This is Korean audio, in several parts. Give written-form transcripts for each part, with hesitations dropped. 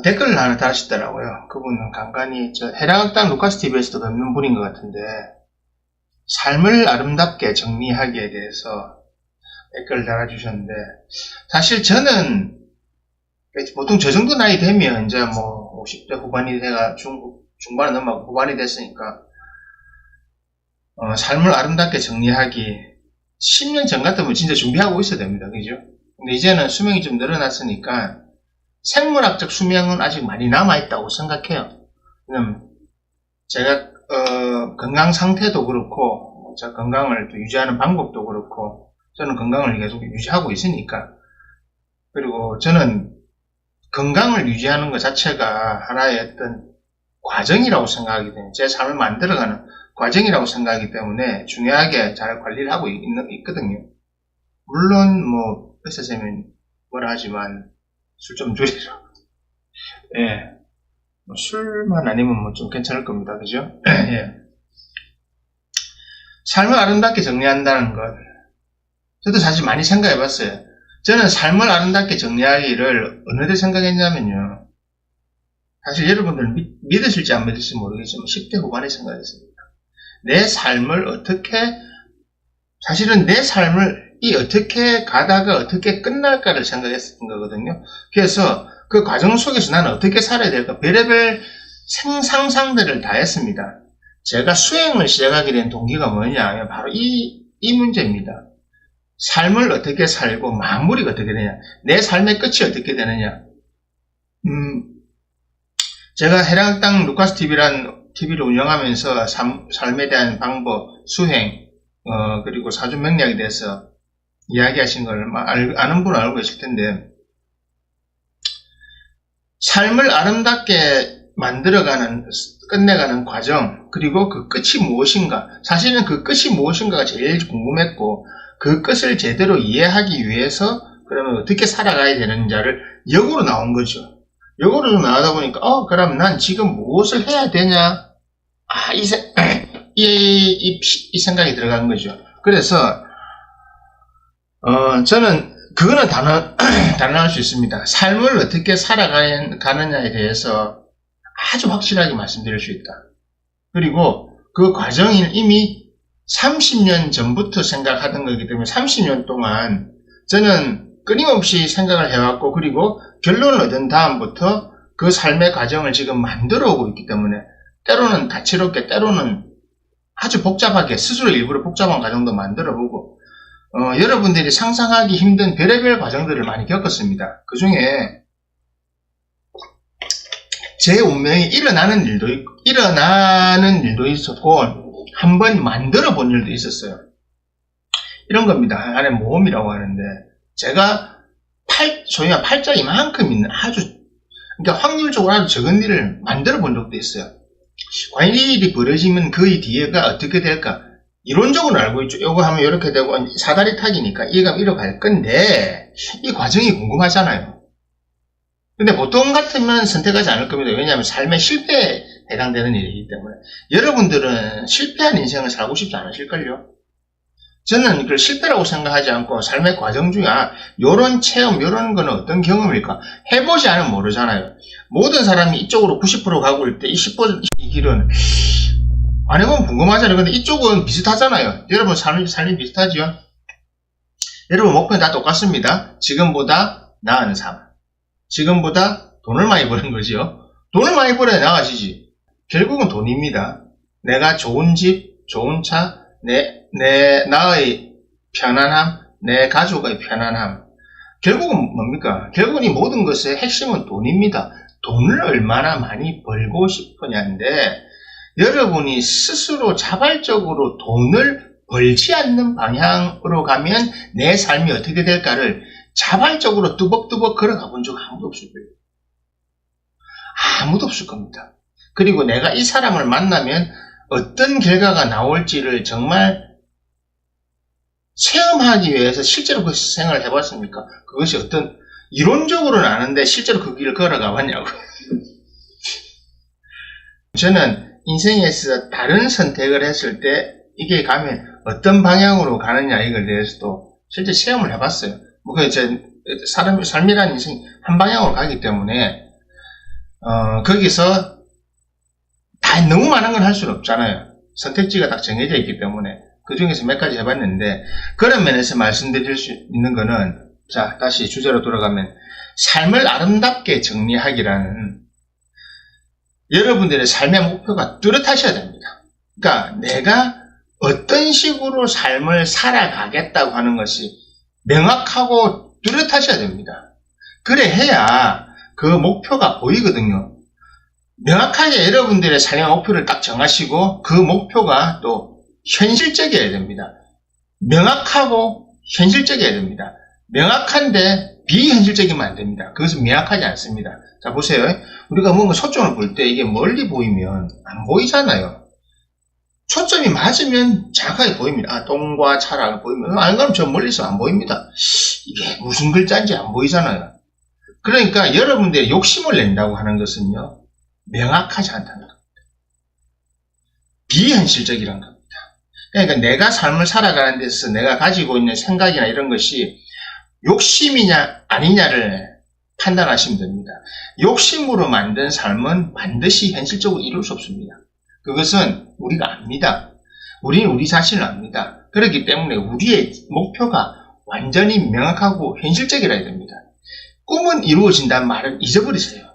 댓글을 하나 달으시더라고요. 그분은 간간히 해랑학당 루카스TV에서도 뵙는 분인 것 같은데, 삶을 아름답게 정리하기에 대해서 댓글을 달아주셨는데, 사실 저는 보통 저 정도 나이 되면 이제 뭐 50대 후반이 돼가 중반에 넘어가고 후반이 됐으니까 삶을 아름답게 정리하기 10년 전 같으면 진짜 준비하고 있어야 됩니다. 그죠? 근데 이제는 수명이 좀 늘어났으니까 생물학적 수명은 아직 많이 남아있다고 생각해요. 왜냐면 제가 건강 상태도 그렇고 제 건강을 또 유지하는 방법도 그렇고 저는 건강을 계속 유지하고 있으니까, 그리고 저는 건강을 유지하는 것 자체가 하나의 어떤 과정이라고 생각하기 때문에, 제 삶을 만들어가는 과정이라고 생각하기 때문에 중요하게 잘 관리를 하고 있거든요. 물론 뭐 의사쌤이 뭐라 하지만 술 좀 줄이라. 예. 뭐 술만 아니면 뭐 좀 괜찮을 겁니다. 그죠? 예. 삶을 아름답게 정리한다는 것. 저도 사실 많이 생각해 봤어요. 저는 삶을 아름답게 정리하기를 어느 때 생각했냐면요. 사실 여러분들은 믿으실지 안 믿으실지 모르겠지만 10대 후반에 생각했습니다. 내 삶을 사실은 내 삶을 어떻게 가다가 어떻게 끝날까를 생각했던 거거든요. 그래서 그 과정 속에서 나는 어떻게 살아야 될까 별의별 상상들을 다 했습니다. 제가 수행을 시작하게 된 동기가 뭐냐 하면 바로 이 문제입니다. 삶을 어떻게 살고 마무리가 어떻게 되냐, 내 삶의 끝이 어떻게 되느냐. 제가 해랑땅 루카스TV란 TV를 운영하면서 삶에 대한 방법, 수행, 그리고 사주 명리학에 대해서 이야기하신 걸 아는 분은 알고 계실 텐데, 삶을 아름답게 끝내가는 과정, 그리고 그 끝이 무엇인가. 사실은 그 끝이 무엇인가가 제일 궁금했고, 그 끝을 제대로 이해하기 위해서 그러면 어떻게 살아가야 되는지를 역으로 나온 거죠. 역으로 나오다 보니까 그럼 난 지금 무엇을 해야 되냐, 이 생각이 들어간 거죠. 그래서 저는 그거는 단언할 수 있습니다. 삶을 어떻게 살아가느냐에 대해서 아주 확실하게 말씀드릴 수 있다. 그리고 그 과정이 이미 30년 전부터 생각하던 거기 때문에 30년 동안 저는 끊임없이 생각을 해왔고, 그리고 결론을 얻은 다음부터 그 삶의 과정을 지금 만들어 오고 있기 때문에, 때로는 다채롭게, 때로는 아주 복잡하게, 스스로 일부러 복잡한 과정도 만들어 보고, 여러분들이 상상하기 힘든 별의별 과정들을 많이 겪었습니다. 그 중에 제 운명이 일어나는 일도 있었고, 한번 만들어 본 일도 있었어요. 이런 겁니다. 안에 모험이라고 하는데, 제가 소위 말해 팔자 이만큼 있는 그러니까 확률적으로 아주 적은 일을 만들어 본 적도 있어요. 과연 이 일이 벌어지면 그 뒤에가 어떻게 될까? 이론적으로 알고 있죠. 요거 하면 이렇게 되고, 사다리 타기니까 이거 갈 건데, 이 과정이 궁금하잖아요. 근데 보통 같으면 선택하지 않을 겁니다. 왜냐하면 삶의 실패에 해당되는 일이기 때문에. 여러분들은 실패한 인생을 살고 싶지 않으실걸요? 저는 그걸 실패라고 생각하지 않고 삶의 과정 중에 요런 체험, 요런 거는 어떤 경험일까? 해보지 않으면 모르잖아요. 모든 사람이 이쪽으로 90% 가고 있을 때 이 10% 이 길은 안 해보면 궁금하잖아요. 근데 이쪽은 비슷하잖아요. 여러분 삶이 비슷하지요? 여러분 목표는 다 똑같습니다. 지금보다 나은 삶. 지금보다 돈을 많이 버는 거지요. 돈을 많이 벌어야 나아지지. 결국은 돈입니다. 내가 좋은 집, 좋은 차, 나의 편안함, 내 가족의 편안함. 결국은 뭡니까? 결국은 이 모든 것의 핵심은 돈입니다. 돈을 얼마나 많이 벌고 싶으냐인데, 여러분이 스스로 자발적으로 돈을 벌지 않는 방향으로 가면 내 삶이 어떻게 될까를 자발적으로 뚜벅뚜벅 걸어가 본 적 아무도 없을 거예요. 아무도 없을 겁니다. 그리고 내가 이 사람을 만나면 어떤 결과가 나올지를 정말 체험하기 위해서 실제로 그 생각을 해봤습니까? 그것이 어떤, 이론적으로는 아는데 실제로 그 길을 걸어가 봤냐고. 저는 인생에서 다른 선택을 했을 때 이게 가면 어떤 방향으로 가느냐, 이걸 대해서도 실제 체험을 해봤어요. 뭐, 삶이라는 인생이 한 방향으로 가기 때문에 거기서 다 너무 많은 걸 할 수는 없잖아요. 선택지가 딱 정해져 있기 때문에 그 중에서 몇 가지 해봤는데, 그런 면에서 말씀드릴 수 있는 거는, 자, 다시 주제로 돌아가면 삶을 아름답게 정리하기라는, 여러분들의 삶의 목표가 뚜렷하셔야 됩니다. 그러니까 내가 어떤 식으로 삶을 살아가겠다고 하는 것이 명확하고 뚜렷하셔야 됩니다. 그래 해야 그 목표가 보이거든요. 명확하게 여러분들의 삶의 목표를 딱 정하시고 그 목표가 또 현실적이어야 됩니다. 명확하고 현실적이어야 됩니다. 명확한데 비현실적이면 안 됩니다. 그것은 명확하지 않습니다. 자, 보세요. 우리가 뭔가 초점을 볼 때 이게 멀리 보이면 안 보이잖아요. 초점이 맞으면 정확하게 보입니다. 아, 똥과 차라고 보이면, 안 그러면 저 멀리서 안 보입니다. 이게 무슨 글자인지 안 보이잖아요. 그러니까 여러분들이 욕심을 낸다고 하는 것은요, 명확하지 않다는 겁니다. 비현실적이라는 겁니다. 그러니까 내가 삶을 살아가는 데서 내가 가지고 있는 생각이나 이런 것이 욕심이냐 아니냐를 판단하시면 됩니다. 욕심으로 만든 삶은 반드시 현실적으로 이룰 수 없습니다. 그것은 우리가 압니다. 우리는 우리 자신을 압니다. 그렇기 때문에 우리의 목표가 완전히 명확하고 현실적이라야 됩니다. 꿈은 이루어진다는 말은 잊어버리세요.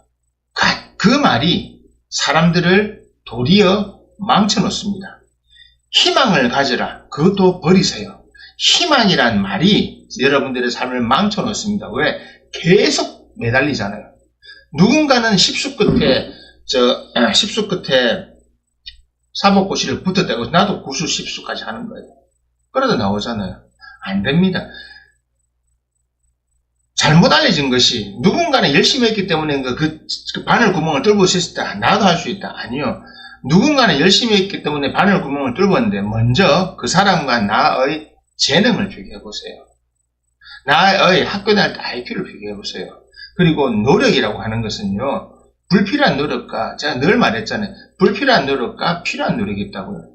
그 말이 사람들을 도리어 망쳐놓습니다. 희망을 가져라. 그것도 버리세요. 희망이란 말이 여러분들의 삶을 망쳐놓습니다. 왜? 계속 매달리잖아요. 누군가는 십수 끝에 사법고시를 붙었다고 나도 구수 십수까지 하는 거예요. 그러다 나오잖아요. 안 됩니다. 잘못 알려진 것이 누군가는 열심히 했기 때문에 그 바늘 구멍을 뚫을 수 있다. 나도 할 수 있다. 아니요. 누군가는 열심히 했기 때문에 바늘 구멍을 뚫었는데 먼저 그 사람과 나의 재능을 비교해보세요. 나의 학교 다닐 때 IQ를 비교해보세요. 그리고 노력이라고 하는 것은요. 불필요한 노력과 제가 늘 말했잖아요. 불필요한 노력과 필요한 노력이 있다고요.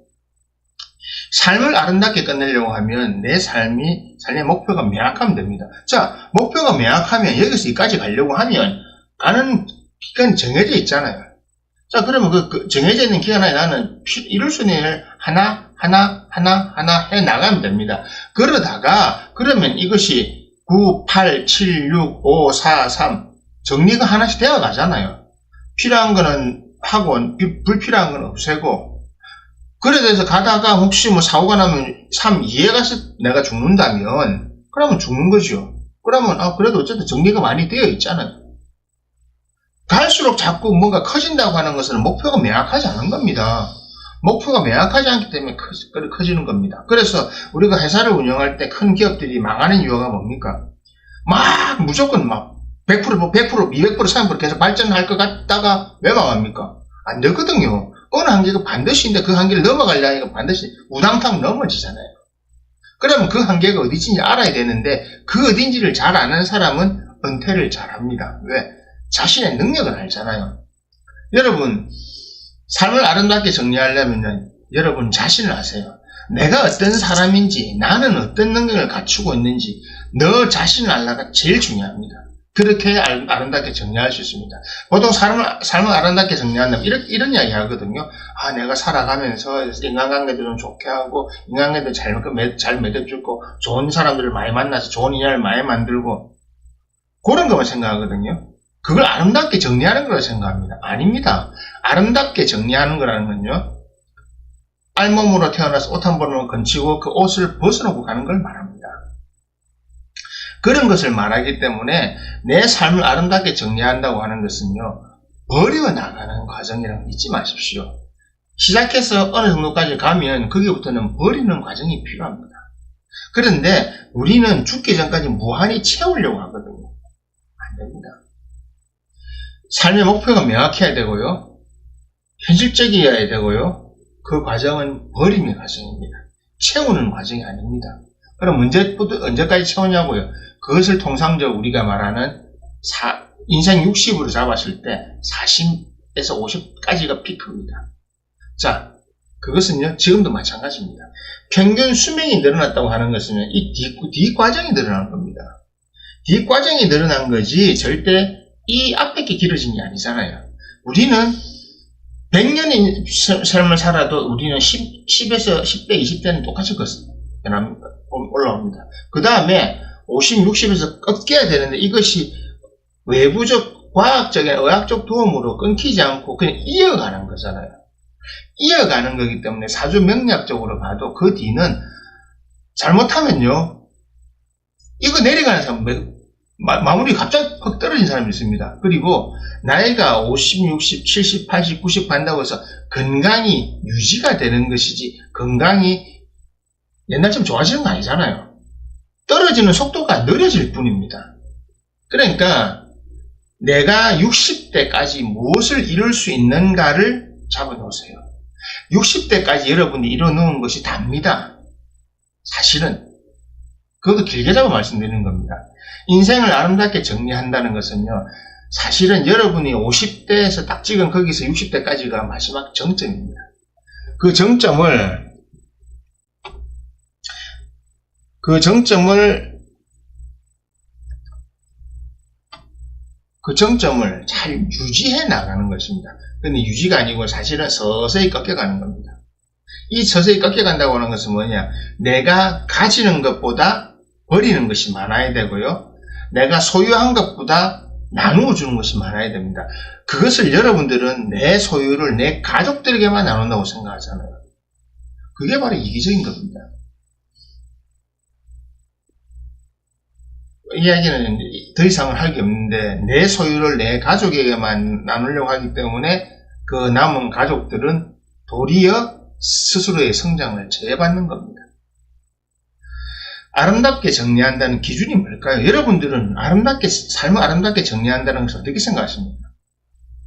삶을 아름답게 끝내려고 하면 내 삶의 목표가 명확하면 됩니다. 자, 목표가 명확하면 여기서 여기까지 가려고 하면 가는 기간이 정해져 있잖아요. 자, 그러면 그 정해져 있는 기간 안에 나는 이룰 수 있는 일을 하나 해 나가면 됩니다. 그러다가 그러면 이것이 9, 8, 7, 6, 5, 4, 3 정리가 하나씩 되어 가잖아요. 필요한 거는 하고 불필요한 건 없애고, 그래 돼서 가다가 혹시 뭐 사고가 나면 3, 2에 가서 내가 죽는다면 그러면 죽는 거죠. 그러면 그래도 어쨌든 정리가 많이 되어 있잖아요. 갈수록 자꾸 뭔가 커진다고 하는 것은 목표가 명확하지 않은 겁니다. 목표가 명확하지 않기 때문에 커지는 겁니다. 그래서 우리가 회사를 운영할 때 큰 기업들이 망하는 이유가 뭡니까? 막 무조건 막 100%, 200%, 300% 계속 발전할 것 같다가 왜 망합니까? 안 되거든요. 어느 한계가 반드시인데 그 한계를 넘어가려니까 반드시 우당탕 넘어지잖아요. 그러면 그 한계가 어디인지 알아야 되는데 그 어딘지를 잘 아는 사람은 은퇴를 잘합니다. 왜? 자신의 능력을 알잖아요. 여러분, 삶을 아름답게 정리하려면 여러분 자신을 아세요. 내가 어떤 사람인지, 나는 어떤 능력을 갖추고 있는지 너 자신을 알라가 제일 중요합니다. 그렇게 아름답게 정리할 수 있습니다. 보통 삶을 아름답게 정리한다면 이런 이야기 하거든요. 내가 살아가면서 인간관계도 좀 좋게 하고, 인간관계도 잘 맺어주고, 좋은 사람들을 많이 만나서 좋은 인연을 많이 만들고, 그런 것만 생각하거든요. 그걸 아름답게 정리하는 거라고 생각합니다. 아닙니다. 아름답게 정리하는 거라는 건요, 알몸으로 태어나서 옷 한 번을 건치고 그 옷을 벗어놓고 가는 걸 말합니다. 그런 것을 말하기 때문에 내 삶을 아름답게 정리한다고 하는 것은요, 버려나가는 과정이라는 거 잊지 마십시오. 시작해서 어느 정도까지 가면 거기부터는 버리는 과정이 필요합니다. 그런데 우리는 죽기 전까지 무한히 채우려고 하거든요. 안 됩니다. 삶의 목표가 명확해야 되고요, 현실적이어야 되고요, 그 과정은 버림의 과정입니다. 채우는 과정이 아닙니다. 그럼 언제까지 채우냐고요? 그것을 통상적으로 우리가 말하는 인생 60으로 잡았을 때 40에서 50까지가 피크입니다. 자, 그것은요, 지금도 마찬가지입니다. 평균 수명이 늘어났다고 하는 것은 이 뒷과정이 늘어난 겁니다. 뒷과정이 늘어난 거지 절대 이 앞에 게 길어진 게 아니잖아요. 우리는 100년의 삶을 살아도 우리는 10에서 10대, 20대는 똑같이 올라옵니다. 그 다음에 50, 60에서 꺾여야 되는데 이것이 외부적, 과학적인, 의학적 도움으로 끊기지 않고 그냥 이어가는 거잖아요. 이어가는 거기 때문에 사주 명리학적으로 봐도 그 뒤는 잘못하면요. 이거 내려가는 사람, 마무리 갑자기 퍽 떨어진 사람이 있습니다. 그리고 나이가 50, 60, 70, 80, 90 간다고 해서 건강이 유지가 되는 것이지 건강이 옛날처럼 좋아지는 거 아니잖아요. 떨어지는 속도가 느려질 뿐입니다. 그러니까 내가 60대까지 무엇을 이룰 수 있는가를 잡아놓으세요. 60대까지 여러분이 이뤄놓은 것이 답니다. 사실은 그것도 길게 잡아 말씀드리는 겁니다. 인생을 아름답게 정리한다는 것은요. 사실은 여러분이 50대에서 딱 찍은 거기서 60대까지가 마지막 정점입니다. 그 정점을 잘 유지해 나가는 것입니다. 근데 유지가 아니고 사실은 서서히 꺾여가는 겁니다. 이 서서히 꺾여간다고 하는 것은 뭐냐? 내가 가지는 것보다 버리는 것이 많아야 되고요. 내가 소유한 것보다 나누어 주는 것이 많아야 됩니다. 그것을 여러분들은 내 소유를 내 가족들에게만 나눈다고 생각하잖아요. 그게 바로 이기적인 겁니다. 이야기는 더 이상은 할 게 없는데 내 소유를 내 가족에게만 나누려고 하기 때문에 그 남은 가족들은 도리어 스스로의 성장을 제해받는 겁니다. 아름답게 정리한다는 기준이 뭘까요? 여러분들은 삶을 아름답게 정리한다는 것을 어떻게 생각하십니까?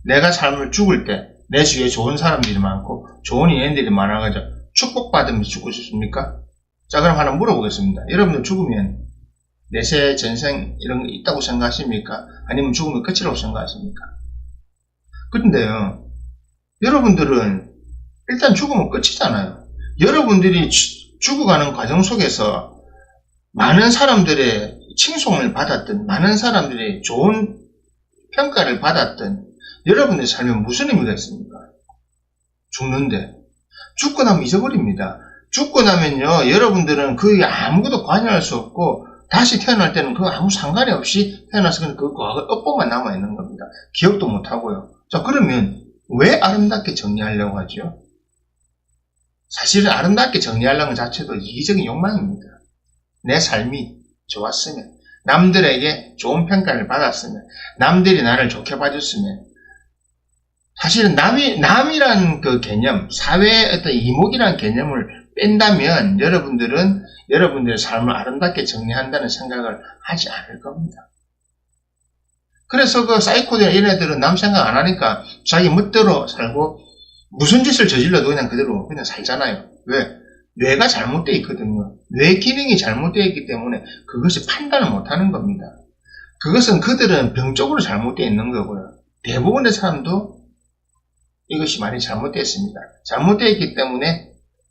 내가 삶을 죽을 때 내 주위에 좋은 사람들이 많고 좋은 인연들이 많아가지고 축복받으면서 죽고 싶습니까? 자, 그럼 하나 물어보겠습니다. 여러분들 죽으면 내세 전생 이런 거 있다고 생각하십니까? 아니면 죽으면 끝이라고 생각하십니까? 그런데요, 여러분들은 일단 죽으면 끝이잖아요. 여러분들이 죽어가는 과정 속에서 많은 사람들의 칭송을 받았든 많은 사람들의 좋은 평가를 받았든 여러분의 삶에 무슨 의미가 있습니까? 죽는데 죽고 나면 잊어버립니다. 죽고 나면요, 여러분들은 그게 아무것도 관여할 수 없고 다시 태어날 때는 그거 아무 상관이 없이 태어나서 그냥 그 과거 업보만 남아있는 겁니다. 기억도 못하고요. 자, 그러면 왜 아름답게 정리하려고 하죠? 사실은 아름답게 정리하려는 것 자체도 이기적인 욕망입니다. 내 삶이 좋았으면, 남들에게 좋은 평가를 받았으면, 남들이 나를 좋게 봐줬으면, 사실은 남이란 그 개념, 사회의 어떤 이목이라는 개념을 뺀다면 여러분들은 여러분들의 삶을 아름답게 정리한다는 생각을 하지 않을 겁니다. 그래서 그 사이코들이나 이런 애들은 남 생각 안 하니까 자기 멋대로 살고 무슨 짓을 저질러도 그냥 그대로 그냥 살잖아요. 왜? 뇌가 잘못되어 있거든요. 뇌 기능이 잘못되어 있기 때문에 그것이 판단을 못하는 겁니다. 그것은 그들은 병적으로 잘못되어 있는 거고요. 대부분의 사람도 이것이 많이 잘못되어 있습니다. 잘못되어 있기 때문에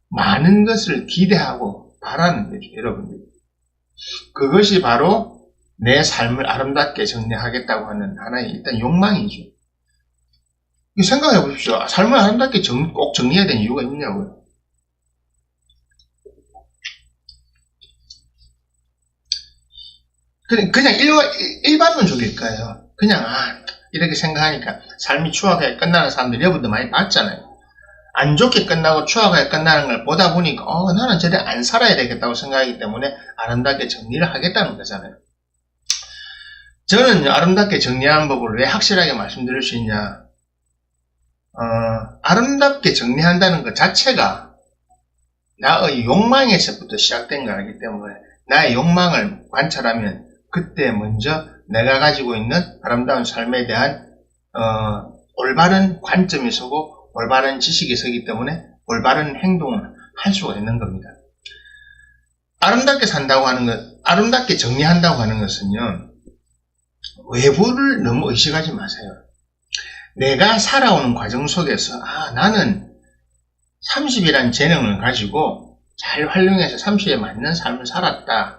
많은 것을 기대하고 바라는 거죠, 여러분들. 그것이 바로 내 삶을 아름답게 정리하겠다고 하는 하나의 일단 욕망이죠. 생각해 보십시오. 삶을 아름답게 꼭 정리해야 되는 이유가 있냐고요. 그냥 일반론적일까요? 그냥 이렇게 생각하니까 삶이 추하게 끝나는 사람들 여러분들 많이 봤잖아요. 안 좋게 끝나고 추하게 끝나는 걸 보다 보니까 나는 저래 안 살아야 되겠다고 생각하기 때문에 아름답게 정리를 하겠다는 거잖아요. 저는 아름답게 정리하는 법을 왜 확실하게 말씀드릴 수 있냐. 아름답게 정리한다는 것 자체가 나의 욕망에서부터 시작된 거기 때문에 나의 욕망을 관찰하면 그때 먼저 내가 가지고 있는 아름다운 삶에 대한 올바른 관점이 서고 올바른 지식이 서기 때문에 올바른 행동을 할 수가 있는 겁니다. 아름답게 산다고 하는 것, 아름답게 정리한다고 하는 것은요, 외부를 너무 의식하지 마세요. 내가 살아오는 과정 속에서 나는 30이라는 재능을 가지고 잘 활용해서 30에 맞는 삶을 살았다.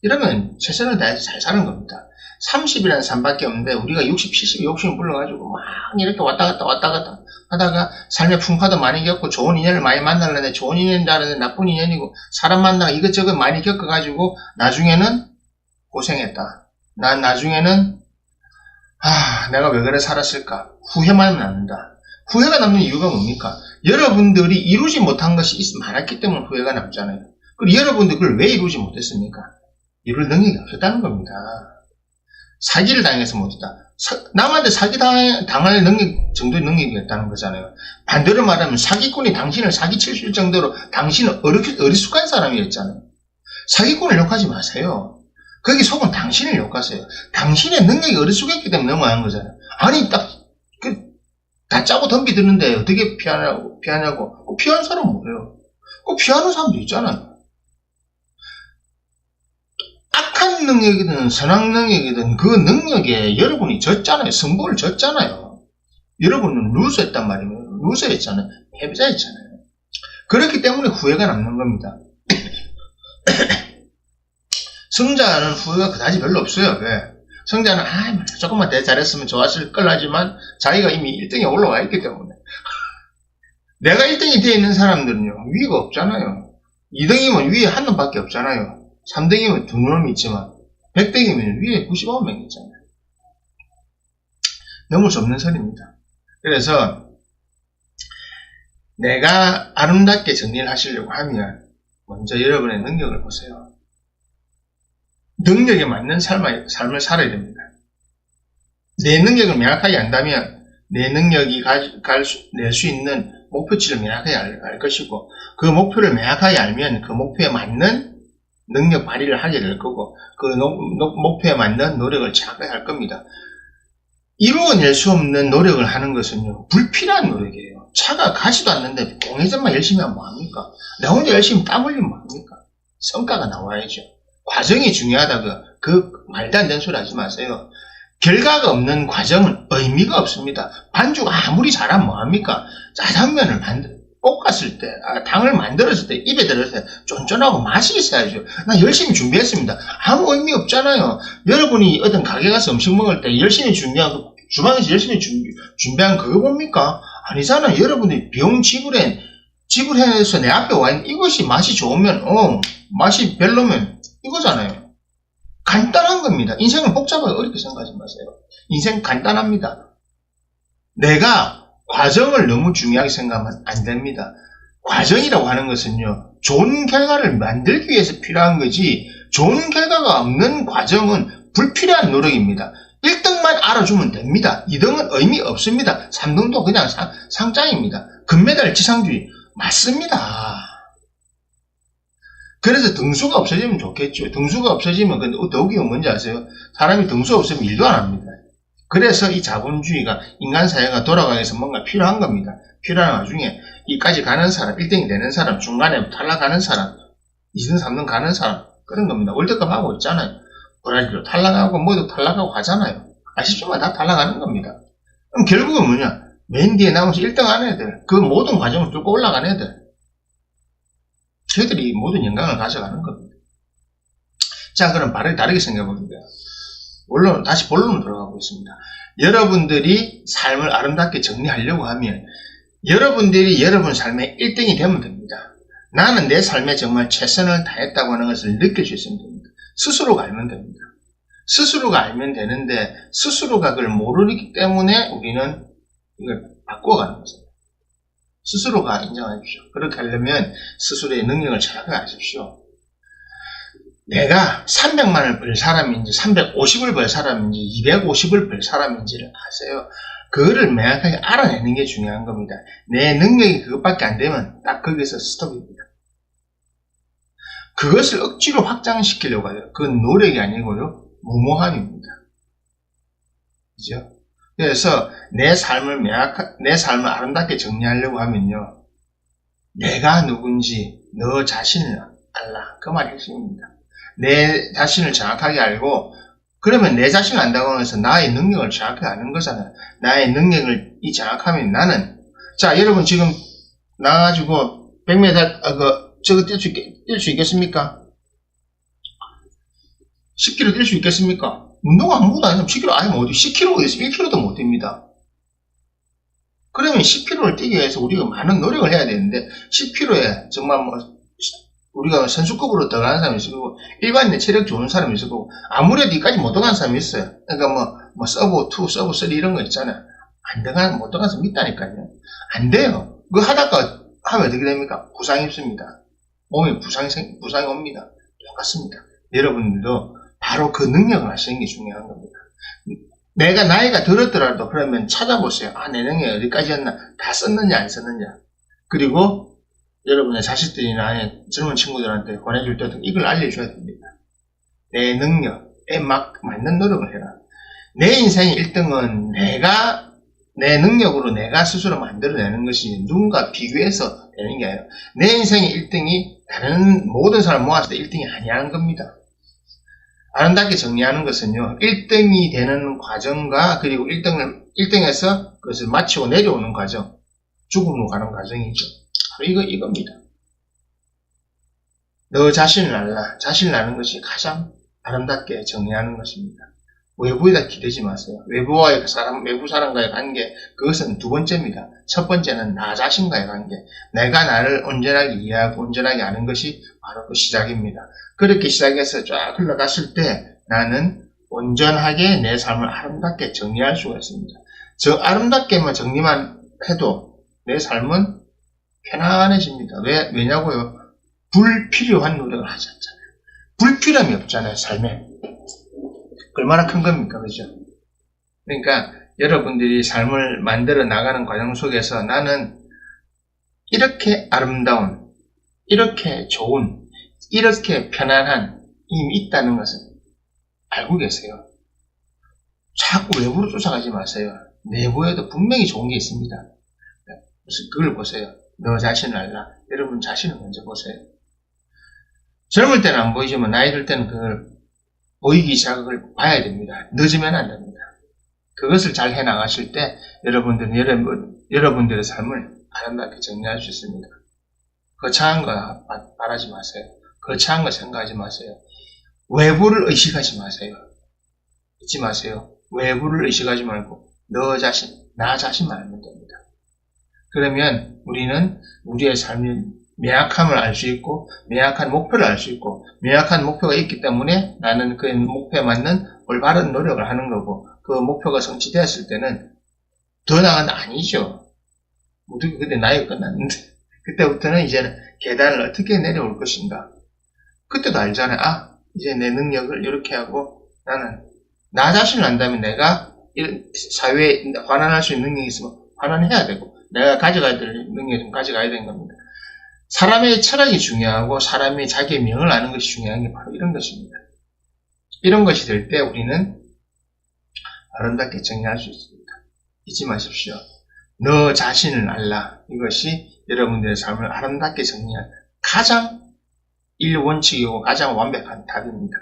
이러면 최선을 다해서 잘 사는 겁니다. 30이라는 삶밖에 없는데 우리가 60, 70 욕심을 불러가지고 막 이렇게 왔다 갔다 하다가 삶의 풍파도 많이 겪고 좋은 인연을 많이 만나려는데 좋은 인연인 줄 알았는데 나쁜 인연이고 사람 만나가 이것저것 많이 겪어가지고 나중에는 고생했다. 난 나중에는 내가 왜 그래 살았을까? 후회만 남는다. 후회가 남는 이유가 뭡니까? 여러분들이 이루지 못한 것이 많았기 때문에 후회가 남잖아요. 그리고 여러분들 그걸 왜 이루지 못했습니까? 이룰 능력이 없었다는 겁니다. 사기를 당해서 못했다. 남한테 사기 당할 능력 정도의 능력이 없다는 거잖아요. 반대로 말하면 사기꾼이 당신을 사기칠 수 있을 정도로 당신은 어리숙한 사람이었잖아요. 사기꾼을 욕하지 마세요. 거기 속은 당신을 욕하세요. 당신의 능력이 어리숙했기 때문에 넘어간 거잖아요. 아니 다 짜고 덤비드는데 어떻게 피하냐고. 피하는 사람은 뭐예요? 피하는 사람도 있잖아요. 악한 능력이든 선악 능력이든 그 능력에 여러분이 졌잖아요. 승부를 졌잖아요. 여러분은 루저였단 말이에요. 루저였잖아요. 패배자였잖아요. 그렇기 때문에 후회가 남는 겁니다. 승자는 후회가 그다지 별로 없어요. 왜? 승자는 조금만 더 잘했으면 좋았을 걸 하지만 자기가 이미 1등에 올라와 있기 때문에. 내가 1등이 되어 있는 사람들은요. 위가 없잖아요. 2등이면 위에 한 놈밖에 없잖아요. 3등이면 두 놈이 있지만 100등이면 위에 99명이 있잖아요. 넘을 수 없는 선입니다. 그래서 내가 아름답게 정리를 하시려고 하면 먼저 여러분의 능력을 보세요. 능력에 맞는 삶을 살아야 됩니다. 내 능력을 명확하게 안다면 내 능력이 낼 수 있는 목표치를 명확하게 알 것이고 그 목표를 명확하게 알면 그 목표에 맞는 능력 발휘를 하게 될 거고 그 목표에 맞는 노력을 정확하게 할 겁니다. 이루어낼 수 없는 노력을 하는 것은요. 불필요한 노력이에요. 차가 가지도 않는데 공회전만 열심히 하면 뭐합니까? 나 혼자 열심히 땀 흘리면 뭐합니까? 성과가 나와야죠. 과정이 중요하다. 그 말도 안 되는 소리 하지 마세요. 결과가 없는 과정은 의미가 없습니다. 반죽 아무리 잘하면 뭐합니까? 짜장면을 볶았을 때, 당을 만들었을 때, 입에 들었을 때 쫀쫀하고 맛이 있어야죠. 나 열심히 준비했습니다. 아무 의미 없잖아요. 여러분이 어떤 가게 가서 음식 먹을 때 열심히 준비하고 주방에서 열심히 준비한 그거 뭡니까? 아니잖아요. 여러분이 비용 지불해서 내 앞에 와 있는 이것이 맛이 좋으면 맛이 별로면 이거잖아요. 간단한 겁니다. 인생을 복잡하게 어렵게 생각하지 마세요. 인생 간단합니다. 내가 과정을 너무 중요하게 생각하면 안 됩니다. 과정이라고 하는 것은요. 좋은 결과를 만들기 위해서 필요한 거지 좋은 결과가 없는 과정은 불필요한 노력입니다. 1등만 알아주면 됩니다. 2등은 의미 없습니다. 3등도 그냥 상장입니다. 금메달 지상주의 맞습니다. 그래서 등수가 없어지면 좋겠죠. 등수가 없어지면 근데 더욱이 뭔지 아세요? 사람이 등수 없으면 일도 안 합니다. 그래서 이 자본주의가 인간 사회가 돌아가기 위해서 뭔가 필요한 겁니다. 필요한 와중에 이까지 가는 사람, 1등이 되는 사람, 중간에 탈락하는 사람, 2등, 3등 가는 사람 그런 겁니다. 월드컵 하고 있잖아요. 브라질도 탈락하고 뭐도 탈락하고 하잖아요. 아쉽지만 다 탈락하는 겁니다. 그럼 결국은 뭐냐? 맨 뒤에 남아서 1등 하는 애들, 그 모든 과정을 뚫고 올라가는 애들 저희들이 모든 영광을 가져가는 겁니다. 자, 그럼 다르게 생각해 봅니다. 다시 본론으로 들어가고 있습니다. 여러분들이 삶을 아름답게 정리하려고 하면 여러분들이 여러분 삶의 1등이 되면 됩니다. 나는 내 삶에 정말 최선을 다했다고 하는 것을 느낄 수 있으면 됩니다. 스스로가 알면 됩니다. 스스로가 알면 되는데 스스로가 그걸 모르기 때문에 우리는 이걸 바꿔가는 것입니다. 스스로가 인정하십시오. 그렇게 하려면 스스로의 능력을 정확하게 아십시오. 내가 300만을 벌 사람인지 350을 벌 사람인지 250을 벌 사람인지를 아세요. 그거를 명확하게 알아내는 게 중요한 겁니다. 내 능력이 그것밖에 안 되면 딱 거기서 스톱입니다. 그것을 억지로 확장시키려고 해요. 그건 노력이 아니고요. 무모함입니다. 그죠? 그래서 내 삶을 아름답게 정리하려고 하면요. 내가 누군지 너 자신을 알라. 그 말이 핵심입니다. 내 자신을 정확하게 알고 그러면 내 자신을 안다고 해서 나의 능력을 정확하게 아는 거잖아요. 나의 능력을 정확하면 나는 자 여러분 지금 나가지고 100m 저거 뛸 수 있겠습니까? 10km 뛸 수 있겠습니까? 운동 아무것도 안 하면 10km 아예 못, 10km 어디서 1km도 못 뜁니다. 그러면 10km를 뛰기 위해서 우리가 많은 노력을 해야 되는데, 10km에 정말 우리가 선수급으로 들어가는 사람이 있을 거고, 일반인의 체력 좋은 사람이 있을 거고, 아무래도 이까지 못 들어가는 사람이 있어요. 그러니까 서브 2, 서브 3 이런 거 있잖아요. 못 들어가는 사람이 있다니까요. 안 돼요. 그거 하다가 하면 어떻게 됩니까? 부상이 있습니다. 몸에 부상이 옵니다. 똑같습니다. 여러분들도 바로 그 능력을 하시는 게 중요한 겁니다. 내가 나이가 들었더라도 그러면 찾아보세요. 내 능력이 어디까지였나? 다 썼느냐 안 썼느냐. 그리고 여러분의 자식들이나 젊은 친구들한테 권해줄 때도 이걸 알려줘야 됩니다. 내 능력에 맞는 노력을 해라. 내 인생의 1등은 내 능력으로 내가 스스로 만들어내는 것이 누군가 비교해서 되는 게 아니라 내 인생의 1등이 다른 모든 사람 모았을 때 1등이 아니라는 겁니다. 아름답게 정리하는 것은요, 1등이 되는 과정과 그리고 1등에서 그것을 마치고 내려오는 과정, 죽음으로 가는 과정이죠. 바로 이겁니다. 너 자신을 알라. 자신을 아는 것이 가장 아름답게 정리하는 것입니다. 외부에다 기대지 마세요. 외부 사람과의 관계, 그것은 두 번째입니다. 첫 번째는 나 자신과의 관계. 내가 나를 온전하게 이해하고 온전하게 아는 것이 바로 그 시작입니다. 그렇게 시작해서 쫙 흘러갔을 때 나는 온전하게 내 삶을 아름답게 정리할 수가 있습니다. 저 아름답게만 정리만 해도 내 삶은 편안해집니다. 왜냐고요? 불필요한 노력을 하지 않잖아요. 불필요함이 없잖아요, 삶에. 얼마나 큰 겁니까? 그죠? 그러니까 여러분들이 삶을 만들어 나가는 과정 속에서 나는 이렇게 아름다운, 이렇게 좋은, 이렇게 편안한 힘이 있다는 것을 알고 계세요. 자꾸 외부로 쫓아가지 마세요. 내부에도 분명히 좋은 게 있습니다. 그걸 보세요. 너 자신을 알라. 여러분 자신을 먼저 보세요. 젊을 때는 안 보이지만 나이 들 때는 그걸 보이기 시작을 봐야 됩니다. 늦으면 안 됩니다. 그것을 잘 해나가실 때 여러분들의 삶을 아름답게 정리할 수 있습니다. 거창한 거 바라지 마세요. 거창한 거 생각하지 마세요. 외부를 의식하지 마세요. 잊지 마세요. 외부를 의식하지 말고 나 자신만 알면 됩니다. 그러면 우리는 우리의 삶의 명확함을 알 수 있고 명확한 목표를 알 수 있고 명확한 목표가 있기 때문에 나는 그 목표에 맞는 올바른 노력을 하는 거고 그 목표가 성취되었을 때는 더 나은 아니죠. 우리 그때 나이가 끝났는데 그때부터는 이제는 계단을 어떻게 내려올 것인가. 그때도 알잖아요. 이제 내 능력을 이렇게 하고 나는 나 자신을 안다면 내가 사회에 환원할 수 있는 능력이 있으면 환원해야 되고 내가 가져가야 될 능력을 좀 가져가야 되는 겁니다. 사람의 철학이 중요하고 사람이 자기의 명을 아는 것이 중요한 게 바로 이런 것입니다. 이런 것이 될 때 우리는 아름답게 정리할 수 있습니다. 잊지 마십시오. 너 자신을 알라. 이것이 여러분들의 삶을 아름답게 정리한 가장 1원칙이고 가장 완벽한 답입니다.